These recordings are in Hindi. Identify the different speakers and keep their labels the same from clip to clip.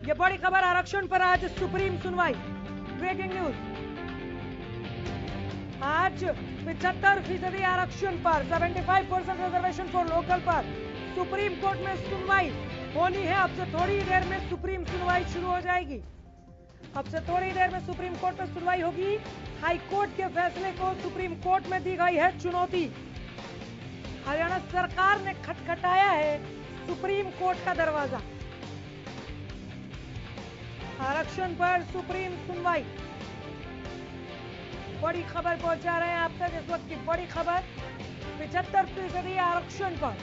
Speaker 1: ये बड़ी खबर, आरक्षण पर आज सुप्रीम सुनवाई। ब्रेकिंग न्यूज, आज 75% आरक्षण पर 75% रिजर्वेशन फॉर लोकल पर सुप्रीम कोर्ट में सुनवाई होनी है। अब से थोड़ी देर में सुप्रीम सुनवाई शुरू हो जाएगी। अब से थोड़ी देर में सुप्रीम कोर्ट में सुनवाई होगी। हाई कोर्ट के फैसले को सुप्रीम कोर्ट में दी गई है चुनौती। हरियाणा सरकार ने खटखटाया है सुप्रीम कोर्ट का दरवाजा। आरक्षण पर सुप्रीम सुनवाई, बड़ी खबर पहुंचा रहे हैं आप तक इस वक्त की बड़ी खबर। 75% आरक्षण पर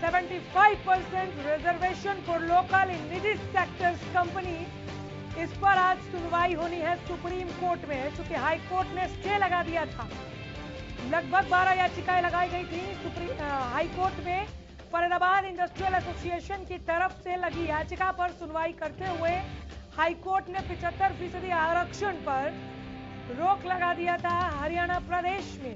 Speaker 1: 75% रिजर्वेशन फॉर लोकल इन निजी सेक्टर्स कंपनी, इस पर आज सुनवाई होनी है सुप्रीम कोर्ट में। चूंकि हाई कोर्ट ने स्टे लगा दिया था, लगभग 12 याचिकाएं लगाई गई थी हाई कोर्ट में। फरीदाबाद इंडस्ट्रियल एसोसिएशन की तरफ से लगी याचिका पर सुनवाई करते हुए हाई कोर्ट ने 75% आरक्षण पर रोक लगा दिया था। हरियाणा प्रदेश में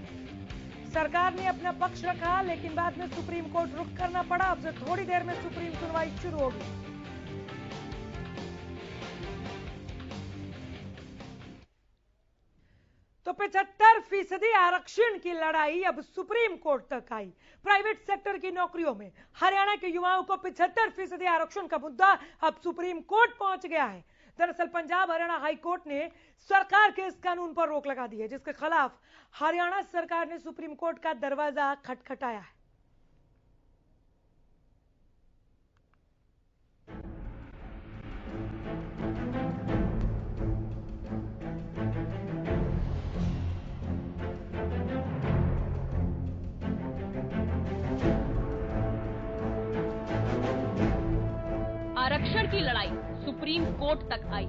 Speaker 1: सरकार ने अपना पक्ष रखा, लेकिन बाद में सुप्रीम कोर्ट रुख करना पड़ा। अब से थोड़ी देर में सुप्रीम सुनवाई शुरू होगी। तो 75% आरक्षण की लड़ाई अब सुप्रीम कोर्ट तक आई। प्राइवेट सेक्टर की नौकरियों में हरियाणा के युवाओं को 75% आरक्षण का मुद्दा अब सुप्रीम कोर्ट पहुंच गया है। दरअसल पंजाब हरियाणा हाई कोर्ट ने सरकार के इस कानून पर रोक लगा दी है, जिसके खिलाफ हरियाणा सरकार ने सुप्रीम कोर्ट का दरवाजा खटखटाया है।
Speaker 2: आरक्षण की लड़ाई सुप्रीम कोर्ट तक आई।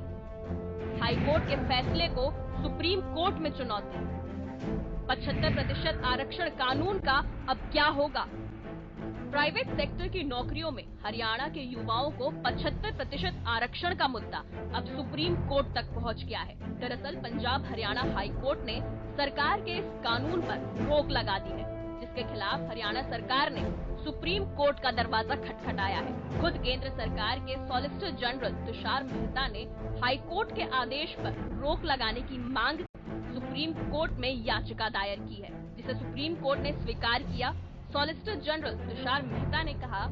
Speaker 2: हाई कोर्ट के फैसले को सुप्रीम कोर्ट में चुनौती। 75% आरक्षण कानून का अब क्या होगा? प्राइवेट सेक्टर की नौकरियों में हरियाणा के युवाओं को 75% आरक्षण का मुद्दा अब सुप्रीम कोर्ट तक पहुंच गया है। दरअसल पंजाब हरियाणा हाई कोर्ट ने सरकार के इस कानून पर रोक लगा दी है, जिसके खिलाफ हरियाणा सरकार ने सुप्रीम कोर्ट का दरवाजा खटखटाया है। खुद केंद्र सरकार के सॉलिसिटर जनरल तुषार मेहता ने हाई कोर्ट के आदेश पर रोक लगाने की मांग सुप्रीम कोर्ट में याचिका दायर की है, जिसे सुप्रीम कोर्ट ने स्वीकार किया। सॉलिसिटर जनरल तुषार मेहता ने कहा,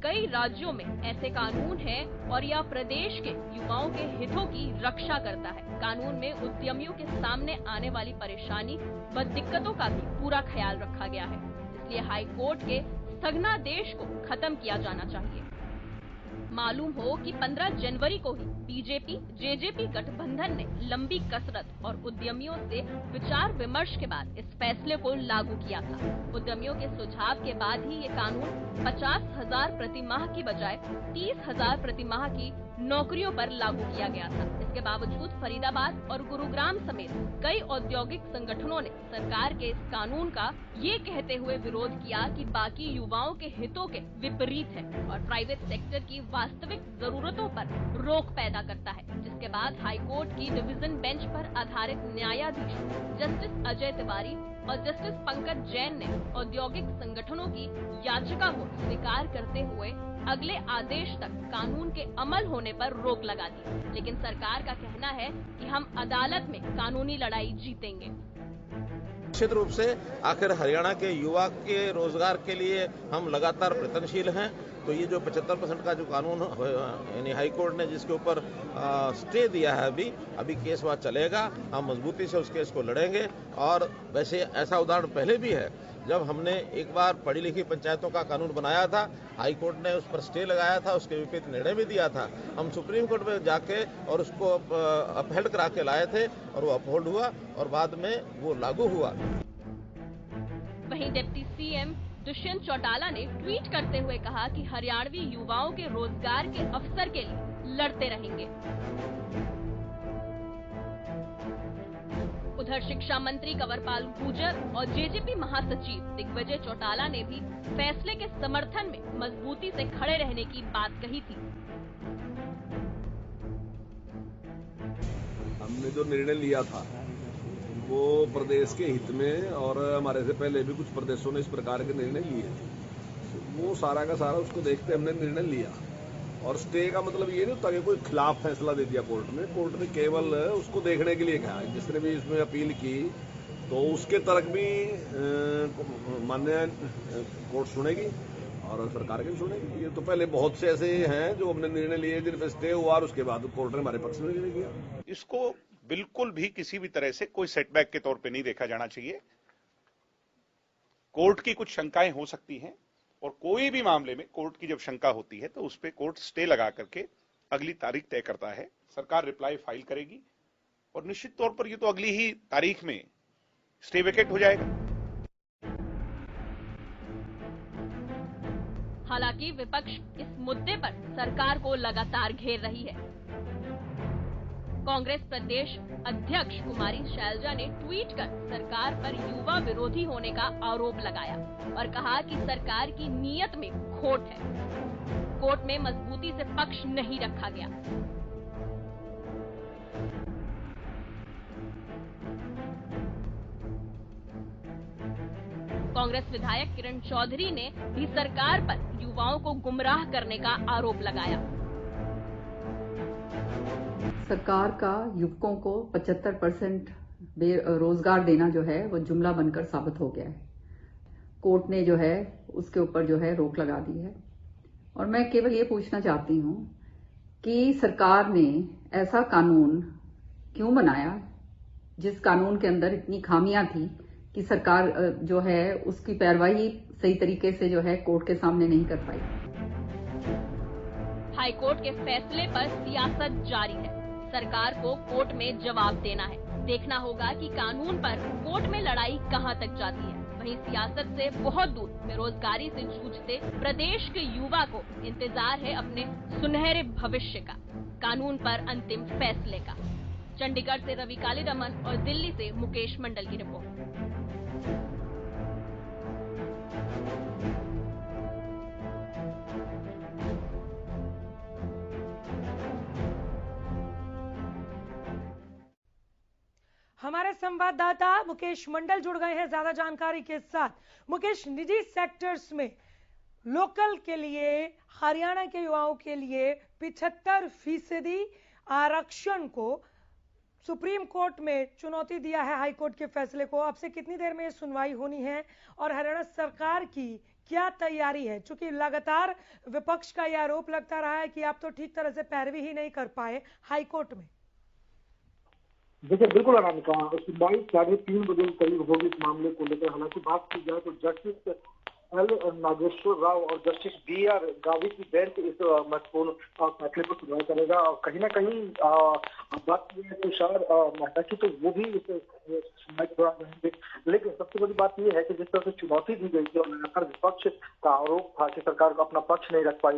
Speaker 2: कई राज्यों में ऐसे कानून हैं और यह प्रदेश के युवाओं के हितों की रक्षा करता है। कानून में उद्यमियों के सामने आने वाली परेशानी व दिक्कतों का भी पूरा ख्याल रखा गया है, इसलिए हाई कोर्ट के स्थगनादेश को खत्म किया जाना चाहिए। मालूम हो कि 15 जनवरी को ही बीजेपी जेजेपी गठबंधन ने लंबी कसरत और उद्यमियों से विचार विमर्श के बाद इस फैसले को लागू किया था। उद्यमियों के सुझाव के बाद ही ये कानून 50,000 प्रति माह की बजाय 30,000 प्रति माह की नौकरियों पर लागू किया गया था। इसके बावजूद फरीदाबाद और गुरुग्राम समेत कई औद्योगिक संगठनों ने सरकार के इस कानून का ये कहते हुए विरोध किया कि बाकी युवाओं के हितों के विपरीत है और प्राइवेट सेक्टर की वास्तविक जरूरतों पर रोक पैदा करता है। जिसके बाद हाई कोर्ट की डिवीजन बेंच पर आधारित न्यायाधीश जस्टिस अजय तिवारी और जस्टिस पंकज जैन ने औद्योगिक संगठनों की याचिका को स्वीकार करते हुए अगले आदेश तक कानून के अमल होने पर रोक लगा दी। लेकिन सरकार का कहना है कि हम अदालत में कानूनी लड़ाई जीतेंगे।
Speaker 3: निश्चित रूप से आखिर हरियाणा के युवा के रोजगार के लिए हम लगातार प्रयत्नशील हैं। तो ये जो 75% का जो कानून यानी हाई कोर्ट ने जिसके ऊपर स्टे दिया है, अभी केस वहाँ चलेगा। हम मजबूती से उस केस को लड़ेंगे। और वैसे ऐसा उदाहरण पहले भी है, जब हमने एक बार पढ़ी लिखी पंचायतों का कानून बनाया था, हाई कोर्ट ने उस पर स्टे लगाया था, उसके विपरीत निर्णय भी दिया था। हम सुप्रीम कोर्ट में जाके और उसको अपहेल्ड करा के लाए थे और वो अपहोल्ड हुआ और बाद में वो लागू हुआ।
Speaker 2: वहीं डिप्टी सीएम दुष्यंत चौटाला ने ट्वीट करते हुए कहा कि हरियाणवी युवाओं के रोजगार के अवसर के लिए लड़ते रहेंगे। उधर शिक्षा मंत्री कंवरपाल गुर्जर और जेजेपी महासचिव दिग्विजय चौटाला ने भी फैसले के समर्थन में मजबूती से खड़े रहने की बात कही थी।
Speaker 4: हमने जो निर्णय लिया था वो प्रदेश के हित में, और हमारे से पहले भी कुछ प्रदेशों ने इस प्रकार के निर्णय लिए, वो सारा का सारा उसको देखते हमने निर्णय लिया। और स्टे का मतलब ये नहीं होता कि कोई खिलाफ फैसला दे दिया कोर्ट ने केवल उसको देखने के लिए कहा। जिसने भी इसमें अपील की तो उसके तर्क भी माननीय कोर्ट सुनेगी और सरकार भी सुनेगी। ये तो पहले बहुत से ऐसे हैं जो हमने निर्णय लिए जिन पर स्टे हुआ और उसके बाद कोर्ट ने हमारे पक्ष में निर्णय किया।
Speaker 5: इसको बिल्कुल भी किसी भी तरह से कोई सेटबैक के तौर पे नहीं देखा जाना चाहिए। कोर्ट की कुछ शंकाएं हो सकती हैं और कोई भी मामले में कोर्ट की जब शंका होती है तो उस पर कोर्ट स्टे लगा करके अगली तारीख तय करता है। सरकार रिप्लाई फाइल करेगी और निश्चित तौर पर ये तो अगली ही तारीख में स्टे वेकेट हो जाएगा।
Speaker 2: हालांकि विपक्ष इस मुद्दे पर सरकार को लगातार घेर रही है। कांग्रेस प्रदेश अध्यक्ष कुमारी शैलजा ने ट्वीट कर सरकार पर युवा विरोधी होने का आरोप लगाया और कहा कि सरकार की नीयत में खोट है। कोर्ट में मजबूती से पक्ष नहीं रखा गया। कांग्रेस विधायक किरण चौधरी ने भी सरकार पर युवाओं को गुमराह करने का आरोप लगाया।
Speaker 6: सरकार का युवकों को 75% रोजगार देना जो है वो जुमला बनकर साबित हो गया है। कोर्ट ने जो है उसके ऊपर जो है रोक लगा दी है और मैं केवल ये पूछना चाहती हूँ कि सरकार ने ऐसा कानून क्यों बनाया जिस कानून के अंदर इतनी खामियां थी कि सरकार जो है उसकी पैरवाई सही तरीके से जो है कोर्ट के सामने नहीं कर पाई।
Speaker 2: हाईकोर्ट के फैसले पर सियासत जारी है। सरकार को कोर्ट में जवाब देना है। देखना होगा कि कानून पर कोर्ट में लड़ाई कहां तक जाती है। वहीं सियासत से बहुत दूर बेरोजगारी से जूझते प्रदेश के युवा को इंतजार है अपने सुनहरे भविष्य का, कानून पर अंतिम फैसले का। चंडीगढ़ से रवि कालीरमन और दिल्ली से मुकेश मंडल की रिपोर्ट।
Speaker 1: हमारे संवाददाता मुकेश मंडल जुड़ गए हैं ज्यादा जानकारी के साथ। मुकेश, निजी सेक्टर्स में लोकल के लिए, हरियाणा के युवाओं के लिए 75% आरक्षण को सुप्रीम कोर्ट में चुनौती दिया है हाई कोर्ट के फैसले को। अब से कितनी देर में सुनवाई होनी है और हरियाणा सरकार की क्या तैयारी है? चूंकि लगातार विपक्ष का यह आरोप लगता रहा है कि आप तो ठीक तरह से पैरवी ही नहीं कर पाए हाई कोर्ट में।
Speaker 7: देखिए, बिल्कुल अनामिका, सुनवाई 3:30 बजे करीब होगी इस मामले को लेकर। हालांकि बात की जाए तो जस्टिस एल नागेश्वर राव और जस्टिस BR गावी की बेंच इस महत्वपूर्ण फैसले को सुनवाई करेगा और कहीं ना कहीं बात की है तुषार मेहता की, तो वो भी इस सुनवाई के दौरान रहेंगे। लेकिन सबसे बड़ी बात यह है कि जिस तरह से चुनौती दी गई थी और लगातार विपक्ष का आरोप था कि सरकार को अपना पक्ष नहीं रख पाई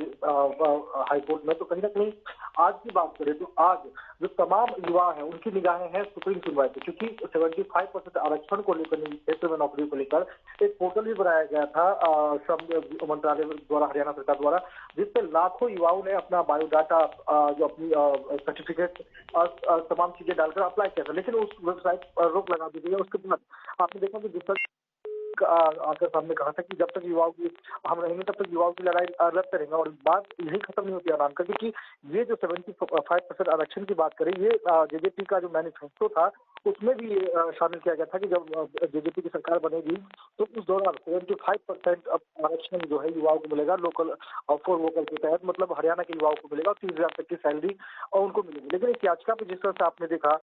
Speaker 7: हाईकोर्ट में, तो कहीं ना कहीं आज की बात करें तो आज जो तमाम युवा हैं उनकी निगाहें हैं सुप्रीम सुनवाई पे, क्योंकि 75% आरक्षण को लेकर क्षेत्र में नौकरी को लेकर एक पोर्टल भी बनाया गया था श्रम मंत्रालय द्वारा, हरियाणा सरकार द्वारा, जिसपे लाखों युवाओं ने अपना बायोडाटा, जो अपनी सर्टिफिकेट और तमाम चीजें डालकर अप्लाई किया था। लेकिन उस वेबसाइट पर रोक लगा दी गई। उसके बाद आपने देखा कि जिस तरह आकर सामने कहा था कि जब तक युवाओं की हम रहेंगे तब तक युवाओं की लड़ाई लड़ते रहेंगे, और बात यही खत्म नहीं होती आराम का, क्योंकि ये जो 75% आरक्षण की बात करें, ये जेजेपी का जो मैनिफेस्टो था उसमें भी शामिल किया गया था कि जब जेजेपी की सरकार बनेगी तो उस दौरान 75% आरक्षण जो है युवाओं को मिलेगा, लोकल फॉर वोकल के तहत, मतलब हरियाणा के युवाओं को मिलेगा, 30,000 तक की सैलरी और उनको मिलेगी। लेकिन इस याचिका पे जिस तरह से आपने देखा